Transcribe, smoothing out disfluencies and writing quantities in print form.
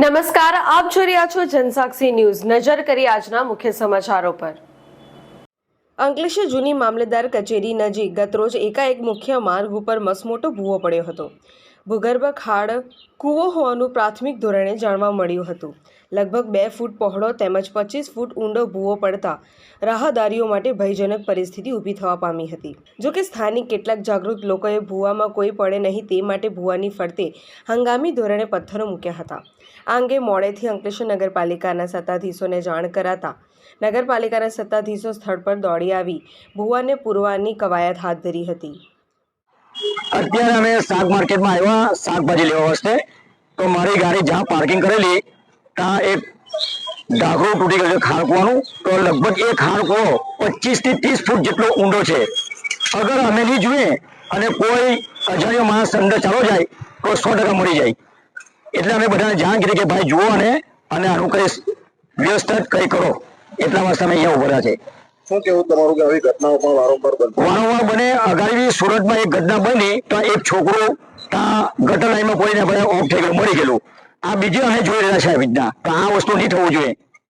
નમસ્કાર, આપ જોઈ રહ્યા છો જનસાક્ષી ન્યૂઝ। નજર કરી આજના મુખ્ય સમાચારો પર। અંકલેશ્વર જૂની મામલતદાર કચેરી નજીક ગતરોજ એકાએક મુખ્ય માર્ગ ઉપર મસમોટો ભૂવો પડ્યો હતો। ભૂગર્ભ ખાડ કૂવો હોવાનું પ્રાથમિક ધોરણે જાણવા મળ્યું હતું। લગભગ 2 ફૂટ પહોળો તેમજ 25 ફૂટ ઊંડો ભૂવો પડતા રાહદારીઓ માટે ભયજનક પરિસ્થિતિ ઊભી થવા પામી હતી। જોકે સ્થાનિક કેટલાક જાગૃત લોકોએ ભૂવામાં કોઈ પડે નહીં તે માટે ભૂવાની ફરતે હંગામી ધોરણે પથ્થરો મૂક્યા હતા। આ અંગે મોડેથી અંકલેશ્વર નગરપાલિકાના સત્તાધીશોને જાણ કરાતા નગરપાલિકાના સત્તાધીશો સ્થળ પર દોડી આવી ભૂવાને પૂરવાની કવાયત હાથ ધરી હતી। અત્યારે અમે શાક માર્કેટમાં આવ્યા શાકભાજી લેવા વાસ્તે, તો મારી ગાડી જ્યાં પાર્કિંગ કરેલી ત્યાં એક ઢાંકણું તૂટી ગયું છે ખાણકુવાનું। તો લગભગ એ ખાણકુઓ 25 થી 30 ફૂટ જેટલો ઊંડો છે। અગર અમે નહીં જોઈએ અને કોઈ અજાણ્યો માણસ અંદર ચાલો જાય તો 100% મરી જાય। એટલે અમે બધાને જાણ કરી કે ભાઈ જુઓ અને આનું કઈ વ્યવસ્થિત કઈ કરો, એટલા વાસ્તે અમે અહીંયા ઉભા રહ્યા છે। શું કેવું તમારું કે આવી ઘટનાઓ પણ વારંવાર બને? અગાડી સુરતમાં એક ઘટના બની તો એક છોકરો ત્યાં ગટર લાઈનમાં પડીને ઓફ થઈ ગયો, મરી ગયેલું। આ બીજે અમે જોઈ રહ્યા છે આ રીતના, તો આ વસ્તુ નહીં થવું જોઈએ।